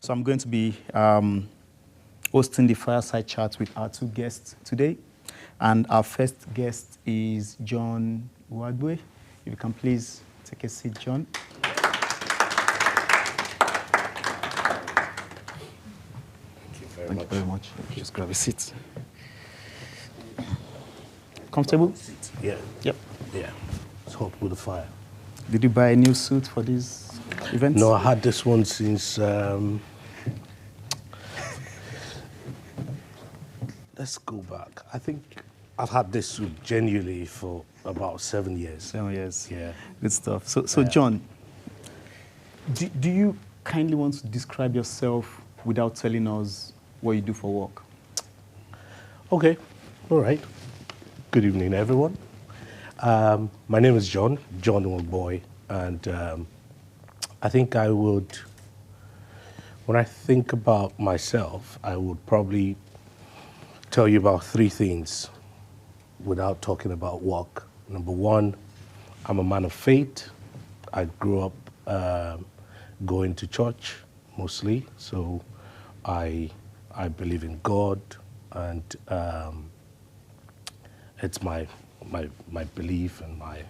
So I'm going to be hosting the fireside chat with our two guests today. And our first guest is John Uwagboe. If you can please take a seat, John. Thank you very much. Just grab a seat. Comfortable? Yeah. Yep. Yeah. It's hot with the fire. Did you buy a new suit for this event? No, I had this one since, let's go back. I think I've had this suit genuinely for about 7 years. 7 years. Yeah. Good stuff. So John, do you kindly want to describe yourself without telling us what you do for work? Okay. All right. Good evening, everyone. My name is John Uwagboe, and I think I would, when I think about myself, I would probably tell you about 3 things without talking about work. Number 1, I'm a man of faith. I grew up going to church mostly, so I believe in God, and it's my belief and my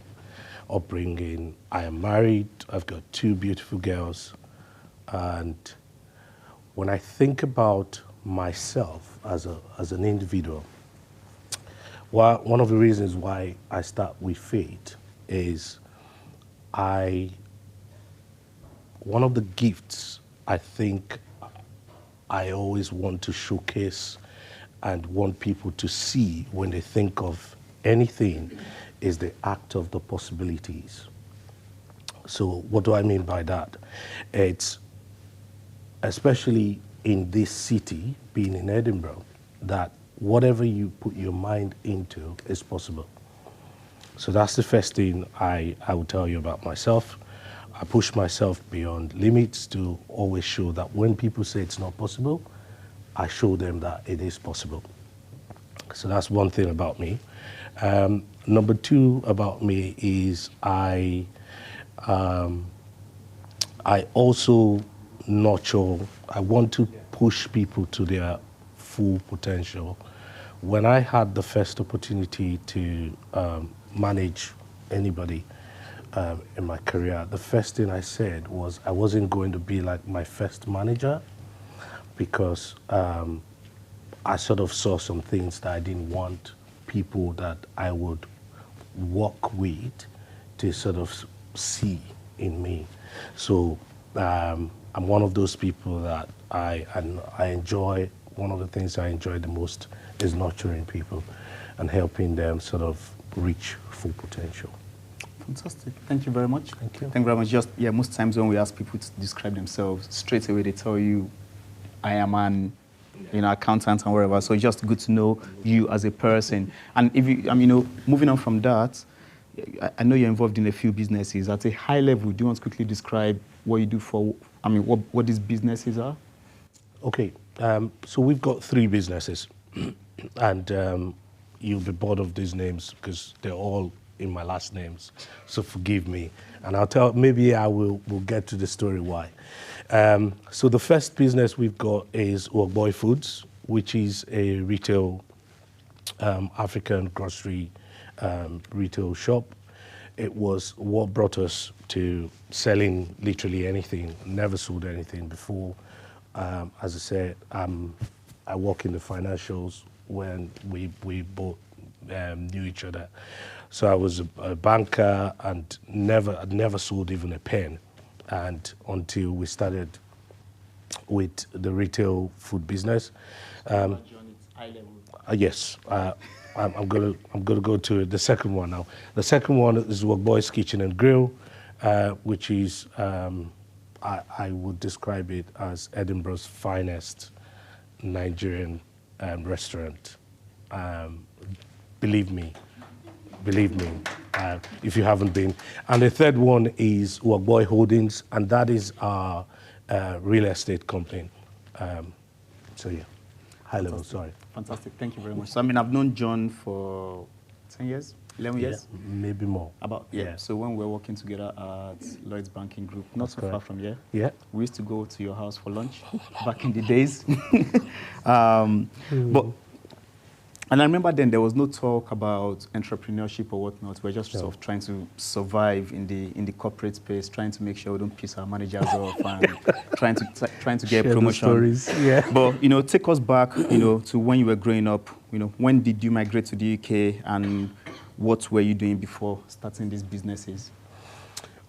upbringing. I am married. I've got 2 beautiful girls, and when I think about myself as an individual, one of the reasons why I start with faith is one of the gifts I think I always want to showcase and want people to see when they think of anything is the act of the possibilities. So what do I mean by that? It's especially in this city, being in Edinburgh, that whatever you put your mind into is possible. So that's the first thing I will tell you about myself. I push myself beyond limits to always show that when people say it's not possible, I show them that it is possible. So that's one thing about me. Number 2 about me is I also nurture, I want to push people to their full potential. When I had the first opportunity to manage anybody in my career, the first thing I said was I wasn't going to be like my first manager, because I sort of saw some things that I didn't want people that I would work with to sort of see in me. So I'm one of those people that I enjoy, one of the things I enjoy the most is nurturing people and helping them sort of reach full potential. Fantastic. Thank you very much. Thank you. Thank you very much. Just, most times when we ask people to describe themselves, straight away they tell you, I am an accountant and whatever. So it's just good to know you as a person. And if you, moving on from that, I know you're involved in a few businesses. At a high level, do you want to quickly describe what you do for, what these businesses are? Okay. So we've got 3 businesses, and you'll be bored of these names because they're all in my last names. So forgive me. And I'll tell, maybe we'll get to the story why. So the first business we've got is Uwagboe Foods, which is a retail, African grocery retail shop. It was what brought us to selling literally anything. Never sold anything before. As I said, I work in the financials when we both knew each other. So I was a banker and never sold even a pen. And until we started with the retail food business. Yes, I'm gonna go to the second one now. The second one is Uwagboe's Kitchen and Grill, which is I would describe it as Edinburgh's finest Nigerian restaurant. Believe me, if you haven't been. And the third one is Uwagboe Holdings, and that is our real estate company. So yeah, high level, sorry. Fantastic, thank you very much. So I've known John for 10 years. 11 years? Maybe more. Yeah. So when we were working together at Lloyd's Banking Group, not so far from here, Yeah. we used to go to your house for lunch back in the days. But and I remember then there was no talk about entrepreneurship or whatnot. We're just sort of trying to survive in the corporate space, trying to make sure we don't piss our managers off, and trying to get Share promotion. the stories. Yeah. But take us back, to when you were growing up. When did you migrate to the UK, and what were you doing before starting these businesses?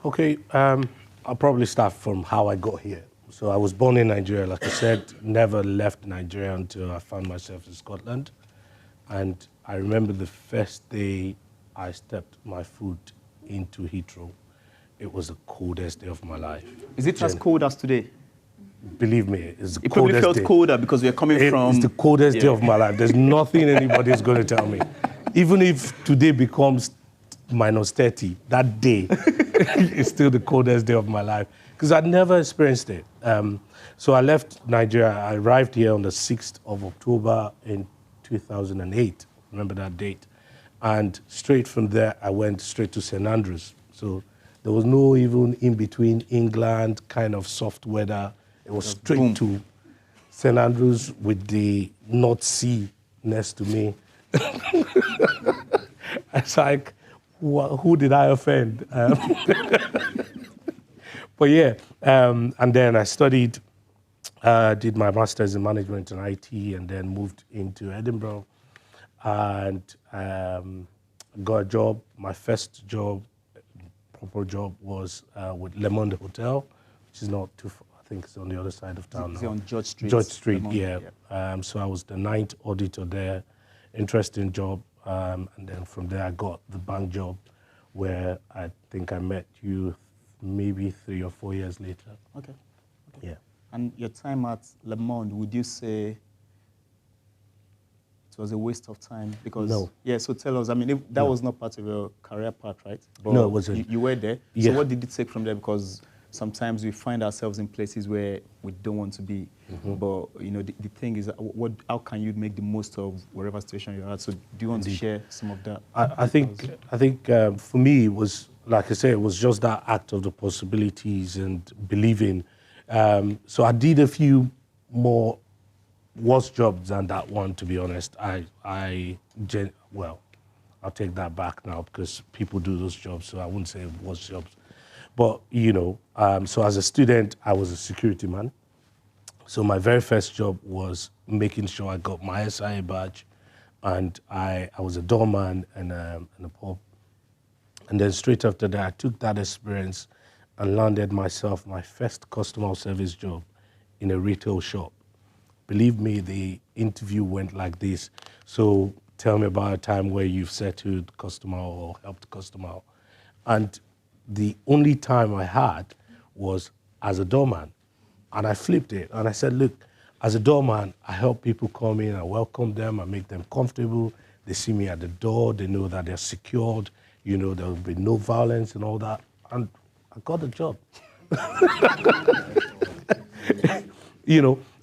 Okay, I'll probably start from how I got here. So I was born in Nigeria, like I said, never left Nigeria until I found myself in Scotland. And I remember the first day I stepped my foot into Heathrow. It was the coldest day of my life. Is it as cold as today? Believe me, it's the It coldest probably felt day. colder because we're coming from... It's the coldest day of my life. There's nothing anybody's going to tell me. Even if today becomes minus 30, that day is still the coldest day of my life because I'd never experienced it. So I left Nigeria. I arrived here on the 6th of October in 2008. Remember that date. And straight from there, I went straight to St. Andrews. So there was no even in between England, kind of soft weather. It was straight to St. Andrews with the North Sea next to me. It's like, who did I offend? But yeah, and then I studied, did my master's in management and IT, and then moved into Edinburgh and got a job. My first job, proper job, was with Le Monde Hotel, which is not too far. I think it's on the other side of town. Is it on George Street? George Street, Le Monde, yeah. So I was the 9th auditor there. Interesting job. And then from there, I got the bank job where I think I met you maybe 3 or 4 years later. Okay. Yeah. And your time at Le Monde, would you say it was a waste of time? Because No. Yeah, so tell us, that was not part of your career path, right? But No, it wasn't. You were there. Yeah. So what did you take from there? Because sometimes we find ourselves in places where we don't want to be. But, the thing is, how can you make the most of whatever situation you're at? So do you want to share some of that? I think for me, it was, like I said, it was just that act of the possibilities and believing. So I did a few more worse jobs than that one, to be honest. Well, I'll take that back now because people do those jobs, so I wouldn't say worse jobs. But, so as a student, I was a security man. So my very first job was making sure I got my SIA badge, and I was a doorman in a pub. And then straight after that, I took that experience and landed myself my first customer service job in a retail shop. Believe me, the interview went like this. So tell me about a time where you've settled customer or helped customer. And the only time I had was as a doorman. And I flipped it and I said, look, as a doorman, I help people come in, I welcome them, I make them comfortable. They see me at the door, they know that they're secured, there will be no violence and all that. And I got the job.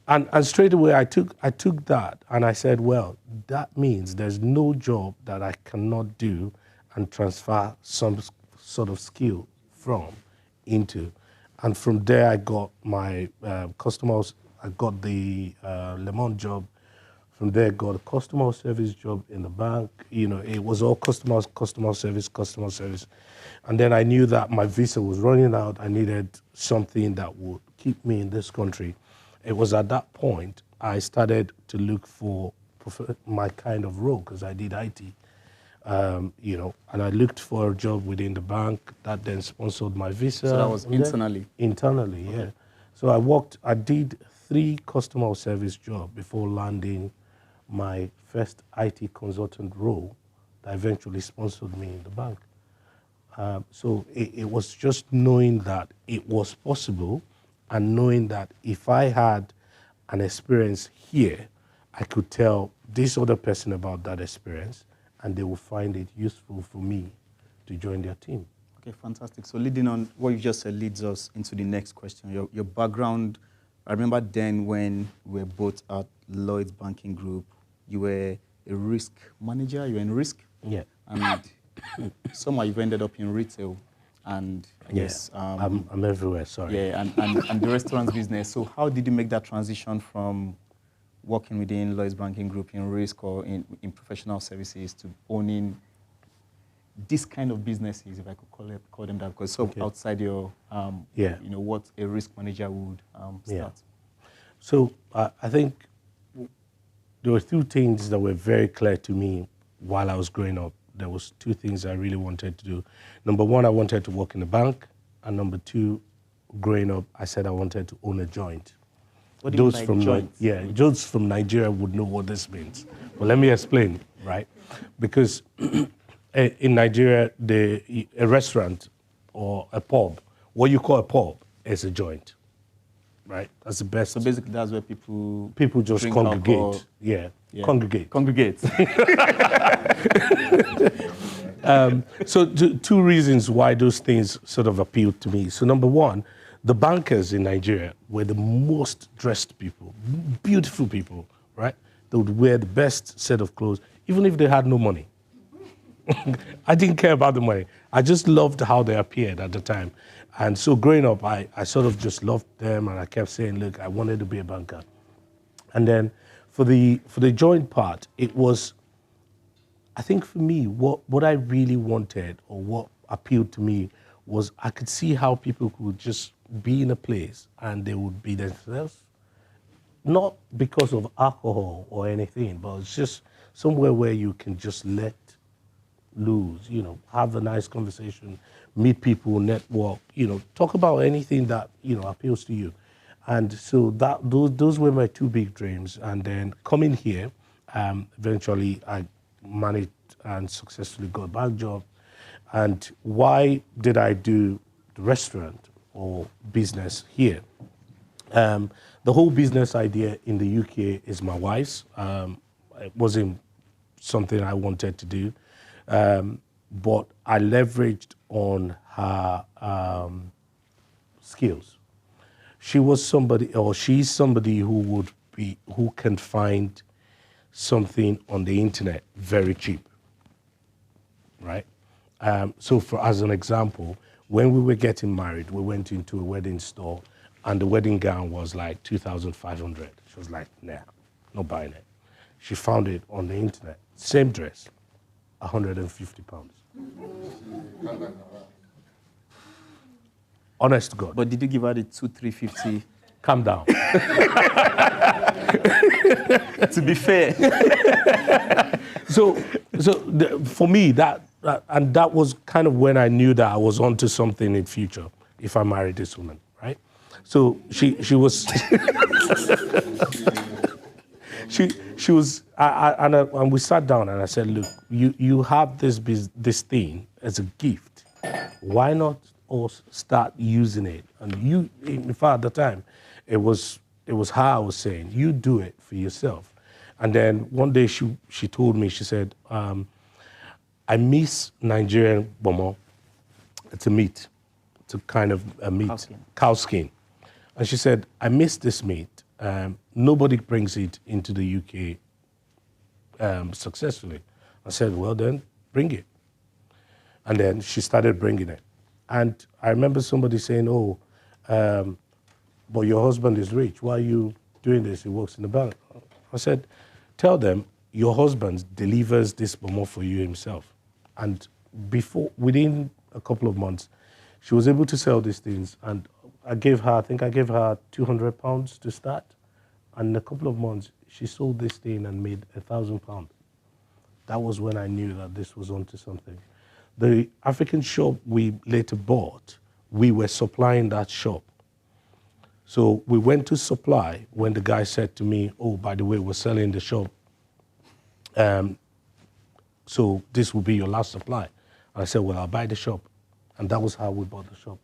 And straight away I took that and I said, well, that means there's no job that I cannot do and transfer some sort of skill from into. And from there, I got my customers. I got the Le Monde job. From there, I got a customer service job in the bank. It was all customer service. And then I knew that my visa was running out. I needed something that would keep me in this country. It was at that point I started to look for my kind of role because I did IT. And I looked for a job within the bank that then sponsored my visa. So that was internally? Internally, okay. Yeah. So I did 3 customer service jobs before landing my first IT consultant role that eventually sponsored me in the bank. So it was just knowing that it was possible and knowing that if I had an experience here, I could tell this other person about that experience and they will find it useful for me to join their team. Okay, fantastic. So leading on what you just said leads us into the next question. Your background, I remember then when we were both at Lloyd's Banking Group, you were a risk manager, you were in risk. Yeah. And somehow you've ended up in retail, and yes, I'm everywhere. Sorry. yeah, and the restaurant business. So how did you make that transition from working within Lloyds Banking Group in risk or in professional services to owning this kind of businesses, if I could call them that, because so outside your, what a risk manager would start? So I think there were two things that were very clear to me while I was growing up. There was two things I really wanted to do. Number one, I wanted to work in a bank, and number two, growing up, I said I wanted to own a joint. What do you mean by joint? Those from Nigeria would know what this means. But let me explain, right? Because in Nigeria, a restaurant or a pub, what you call a pub is a joint, right? That's the best. So basically, that's where people just congregate. Alcohol. Yeah, congregate. Congregate. So two reasons why those things sort of appealed to me. So number one, the bankers in Nigeria were the most dressed people, beautiful people, right? They would wear the best set of clothes, even if they had no money. I didn't care about the money. I just loved how they appeared at the time. And so growing up, I sort of just loved them, and I kept saying, look, I wanted to be a banker. And then for the joint part, it was, I think for me, what I really wanted or what appealed to me was I could see how people could just be in a place and they would be themselves, not because of alcohol or anything, but it's just somewhere where you can just let loose, have a nice conversation, meet people, network, talk about anything that, appeals to you. And so those were my two big dreams. And then coming here, eventually I managed and successfully got a bank job. And why did I do the restaurant or business here? The whole business idea in the UK is my wife's. It wasn't something I wanted to do. But I leveraged on her skills. She's somebody who can find something on the internet very cheap, right? So as an example, when we were getting married, we went into a wedding store, and the wedding gown was like 2,500. She was like, nah, not buying it. She found it on the internet, same dress, £150. Honest to God. But did you give her the 350? Calm down. To be fair. For me, that was kind of when I knew that I was onto something in future if I married this woman, right? So she was she was, and we sat down and I said, look, you have this thing as a gift. Why not us start using it? And in fact, at the time, it was her I was saying, you do it for yourself. And then one day she told me, she said, I miss Nigerian bomo. It's a meat. It's a kind of a meat. Cow skin. And she said, I miss this meat. Nobody brings it into the UK successfully. I said, well then, bring it. And then she started bringing it. And I remember somebody saying, but your husband is rich. Why are you doing this? He works in the bank. I said, tell them your husband delivers this bomo for you himself. And within a couple of months, she was able to sell these things. And I think I gave her £200 to start. And in a couple of months, she sold this thing and made £1,000. That was when I knew that this was onto something. The African shop we later bought, we were supplying that shop. So we went to supply when the guy said to me, oh, by the way, we're selling the shop. So this will be your last supply. And I said, well, I'll buy the shop. And that was how we bought the shop.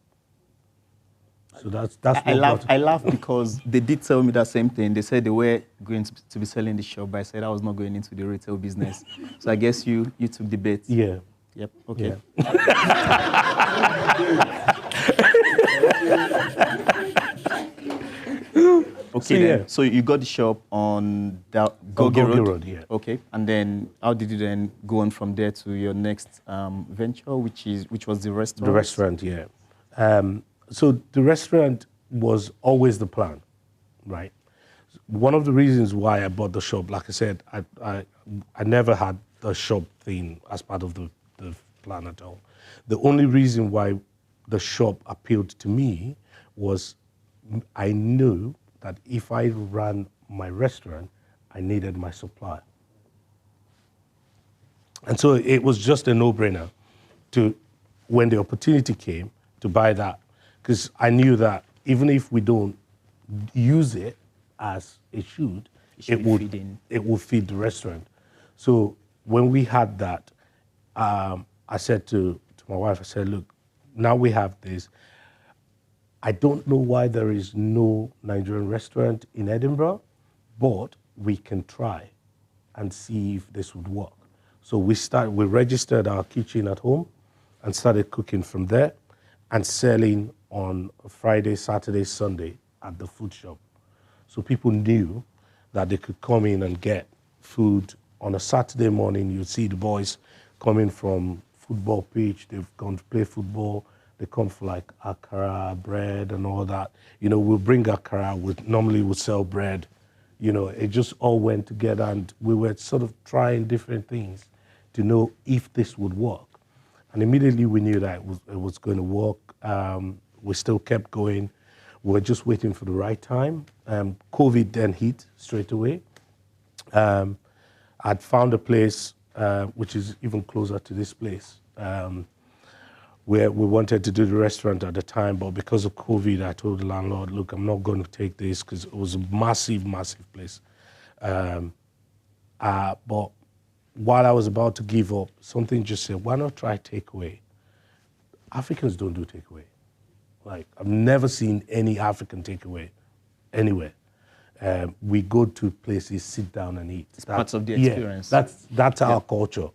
So that's I laugh because they did tell me that same thing. They said they were going to be selling the shop, but I said I was not going into the retail business. So I guess you took the bait. Yeah. Yep. Okay. Yeah. Okay, So, then. yeah. So you got the shop on the Gogi Gogi Road. Road, yeah. Okay, and then how did you then go on from there to your next venture, which was the restaurant? The restaurant, yeah. So the restaurant was always the plan, right? One of the reasons why I bought the shop, like I said, I never had the shop thing as part of the plan at all. The only reason why the shop appealed to me was I knew that if I ran my restaurant, I needed my supply. And so it was just a no-brainer to, when the opportunity came, to buy that. Because I knew that even if we don't use it as it should, it would feed the restaurant. So when we had that, I said to my wife, I said, look, now we have this. I don't know why there is no Nigerian restaurant in Edinburgh, but we can try and see if this would work. So we registered our kitchen at home and started cooking from there and selling on Friday, Saturday, Sunday at the food shop. So people knew that they could come in and get food. On a Saturday morning, you see the boys coming from football pitch, they've gone to play football, they come for like akara, bread and all that. You know, we'll bring akara, normally we'll sell bread. You know, it just all went together and we were sort of trying different things to know if this would work. And immediately we knew that it was going to work. We still kept going. We were just waiting for the right time. COVID then hit straight away. I'd found a place which is even closer to this place, where we wanted to do the restaurant at the time, but because of COVID, I told the landlord, look, I'm not going to take this because it was a massive, massive place. But while I was about to give up, something just said, why not try takeaway? Africans don't do takeaway. Like, I've never seen any African takeaway anywhere. We go to places, sit down and eat. It's part of the experience. Yeah, that's our culture,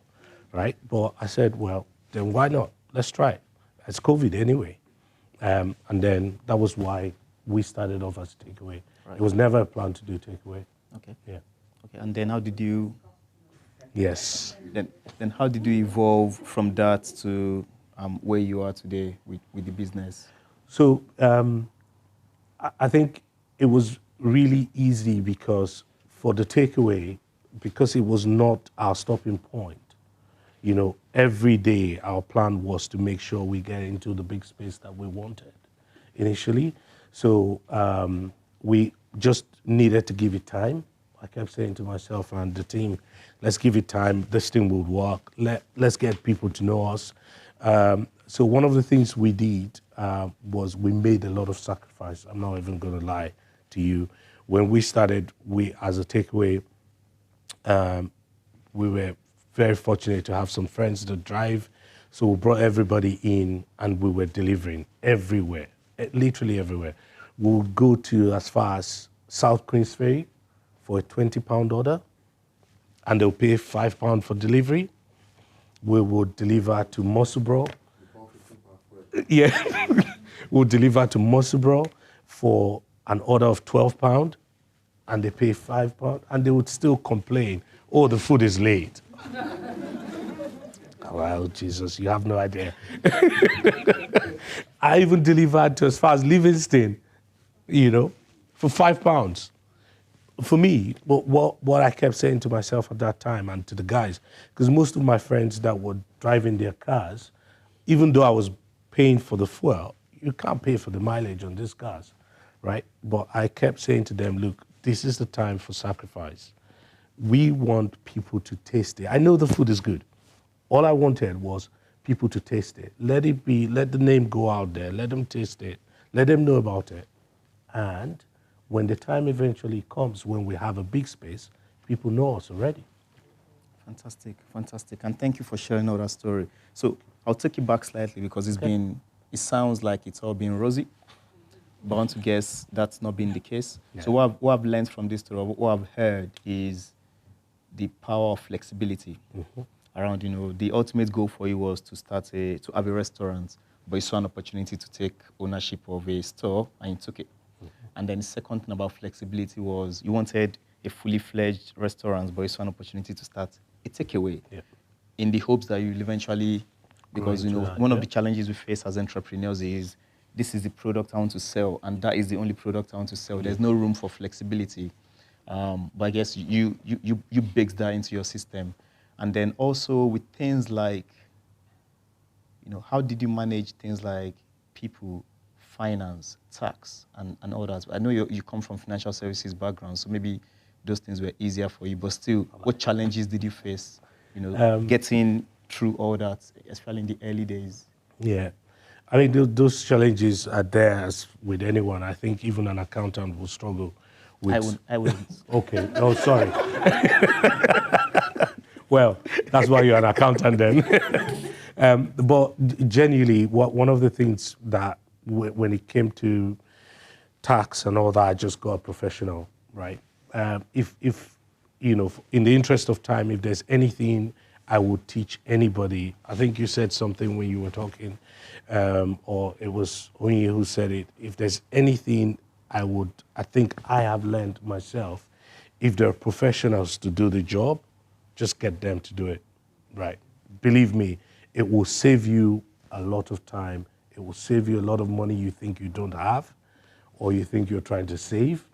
right? But I said, well, then why not? Let's try it. It's COVID anyway. And then that was why we started off as takeaway. Right. It was never a plan to do takeaway. Okay. Yeah. Okay. And then how did you? Yes. Then how did you evolve from that to where you are today with the business? So I think it was really easy because for the takeaway, because it was not our stopping point, you know, every day our plan was to make sure we get into the big space that we wanted initially. So we just needed to give it time. I kept saying to myself and the team, let's give it time, this thing will work, let's get people to know us. So one of the things we did was we made a lot of sacrifice. I'm not even going to lie to you. When we started, as a takeaway, we were very fortunate to have some friends that drive. So we brought everybody in and we were delivering everywhere, literally everywhere. We would go to as far as South Queensferry for a £20 order and they'll pay £5 for delivery. We would deliver to Musselburgh. Yeah, we'll deliver to Musselburgh for an order of £12 and they pay £5 and they would still complain, oh, the food is late. Well, Jesus, you have no idea. I even delivered to as far as Livingston, you know, for £5. For me, what I kept saying to myself at that time and to the guys, because most of my friends that were driving their cars, even though I was paying for the fuel, you can't pay for the mileage on these cars, right? But I kept saying to them, look, this is the time for sacrifice. We want people to taste it. I know the food is good. All I wanted was people to taste it. Let the name go out there. Let them taste it. Let them know about it. And when the time eventually comes, when we have a big space, people know us already. Fantastic, fantastic. And thank you for sharing all that story. So I'll take you back slightly because it sounds like it's all been rosy. But I want to guess that's not been the case. Yeah. So what I've learned from this story, what I've heard is the power of flexibility around, you know, the ultimate goal for you was to have a restaurant, but you saw an opportunity to take ownership of a store and you took it. And then the second thing about flexibility was you wanted a fully fledged restaurant, but you saw an opportunity to start a takeaway Yeah. in the hopes that you'll eventually, because into that, one of yeah. the challenges we face as entrepreneurs is this is the product I want to sell, and that is the only product I want to sell. There's no room for flexibility. But I guess you baked that into your system. And then also with things like, how did you manage things like people, finance, tax, and all that? I know you come from financial services background, so maybe those things were easier for you, but still, what challenges did you face, getting through all that, especially in the early days? Yeah. I mean, those challenges are there as with anyone. I think even an accountant will struggle with. I wouldn't. Okay. Oh, sorry. Well, that's why you're an accountant then. But genuinely, one of the things that when it came to tax and all that, I just got a professional, right? If in the interest of time, if there's anything I would teach anybody, I think you said something when you were talking, or it was Onye who said it. If there's anything I think I have learned myself, if there are professionals to do the job, just get them to do it, right? Believe me, it will save you a lot of time. It will save you a lot of money you think you don't have, or you think you're trying to save.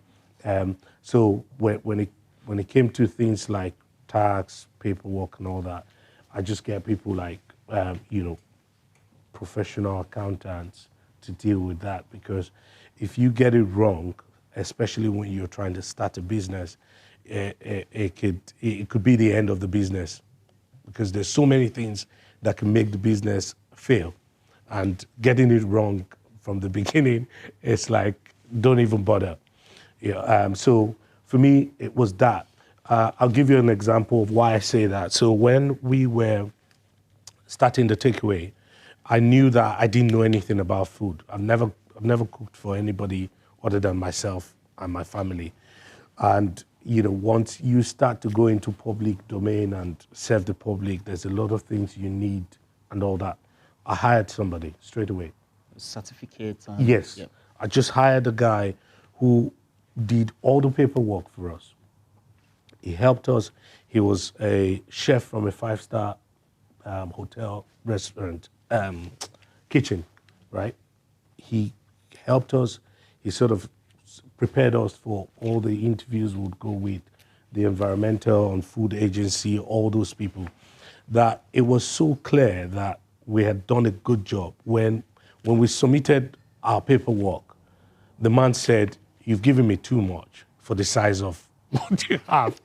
So when it came to things like tax, paperwork, and all that, I just get people like professional accountants to deal with that, because if you get it wrong, especially when you're trying to start a business, it could be the end of the business, because there's so many things that can make the business fail, and getting it wrong from the beginning, it's like, don't even bother. So for me, it was that. I'll give you an example of why I say that. So when we were starting the takeaway, I knew that I didn't know anything about food. I've never cooked for anybody other than myself and my family. And once you start to go into public domain and serve the public, there's a lot of things you need and all that. I hired somebody straight away. Certificates. Yes. Yep. I just hired a guy who did all the paperwork for us. He helped us. He was a chef from a 5-star hotel, restaurant, kitchen, right? He helped us. He sort of prepared us for all the interviews would go with the environmental and food agency, all those people, that it was so clear that we had done a good job. When we submitted our paperwork, the man said, "You've given me too much for the size of what you have."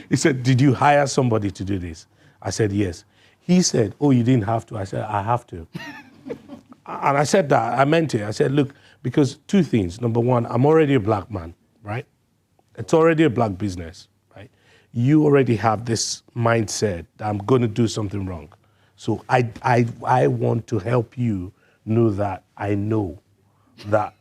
He said, "Did you hire somebody to do this?" I said, "Yes." He said, "Oh, you didn't have to." I said, "I have to." And I said that, I meant it. I said, look, because two things. Number one, I'm already a black man, right? It's already a black business, right? You already have this mindset that I'm going to do something wrong. So I want to help you know that I know that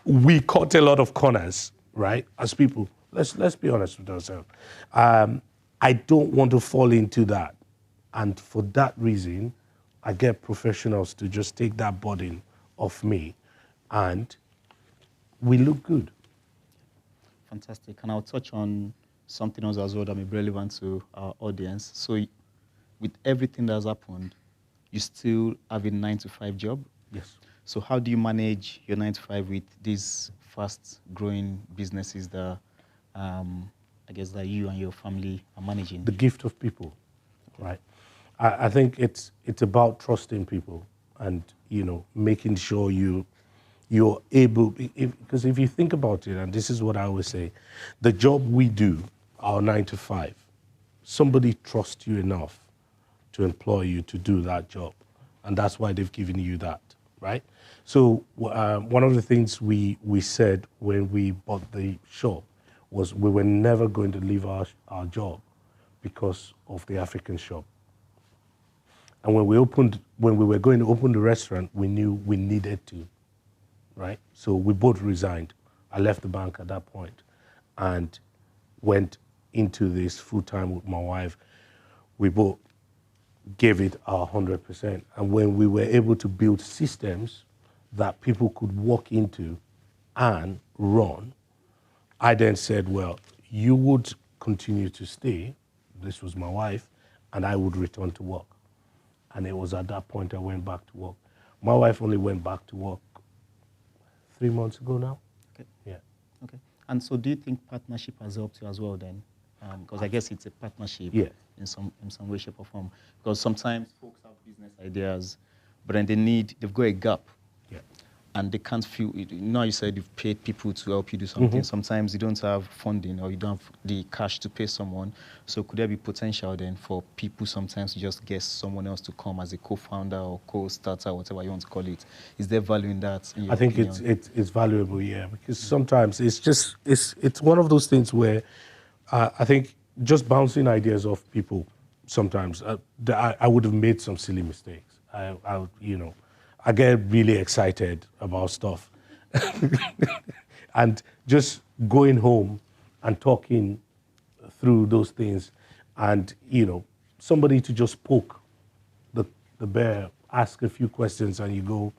we cut a lot of corners, right? As people, let's be honest with ourselves. I don't want to fall into that. And for that reason, I get professionals to just take that burden off me, and we look good. Fantastic. And I'll touch on something else as well that may be relevant to our audience. So with everything that's happened, you still have a 9-to-5 job? Yes. So how do you manage your 9-to-5 with these fast-growing businesses that I guess that you and your family are managing? The gift of people, right? I think it's about trusting people and, making sure you're able, because if you think about it, and this is what I always say, the job we do, our 9-to-5, somebody trusts you enough to employ you to do that job. And that's why they've given you that, right? So one of the things we said when we bought the shop was we were never going to leave our job because of the African shop. And when we were going to open the restaurant, we knew we needed to, right? So we both resigned. I left the bank at that point and went into this full time with my wife. We both gave it our 100%. And when we were able to build systems that people could walk into and run, I then said, well, you would continue to stay. This was my wife, and I would return to work. And it was at that point I went back to work. My wife only went back to work 3 months ago now. Okay. Yeah. Okay. And so do you think partnership has helped you as well then? Because I guess it's a partnership in some way, shape or form. Because sometimes folks have business ideas, but then they've got a gap. Yeah. And they can't feel it. You know, you said you've paid people to help you do something. Sometimes you don't have funding or you don't have the cash to pay someone. So could there be potential then for people sometimes to just get someone else to come as a co-founder or co-starter, whatever you want to call it? Is there value in that? In your I think opinion? it's valuable, yeah, because sometimes it's one of those things where I think just bouncing ideas off people sometimes I would have made some silly mistakes. I get really excited about stuff, and just going home and talking through those things, and somebody to just poke the bear, ask a few questions, and you go,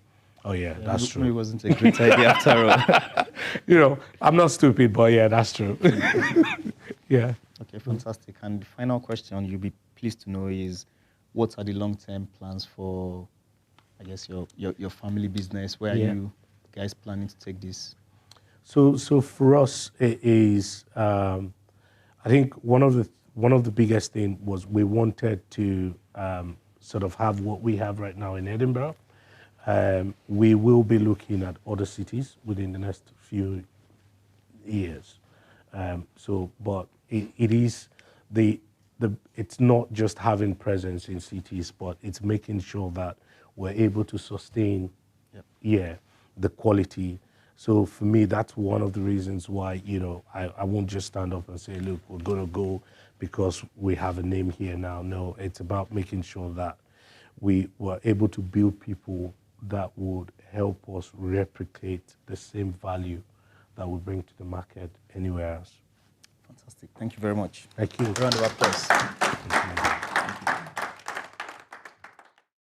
oh yeah, that's true. It wasn't a great idea after all. I'm not stupid, but yeah, that's true. Yeah. Okay, fantastic. And the final question you'll be pleased to know is, what are the long-term plans for, I guess, your family business? Where are you guys planning to take this? So for us, it is. I think one of the biggest thing was we wanted to sort of have what we have right now in Edinburgh. We will be looking at other cities within the next few years. But it is it's not just having presence in cities, but it's making sure that we're able to sustain, the quality. So for me, that's one of the reasons why, I won't just stand up and say, look, we're going to go because we have a name here now. No, it's about making sure that we were able to build people that would help us replicate the same value that we bring to the market anywhere else. Fantastic. Thank you very much. Thank you. A round of applause.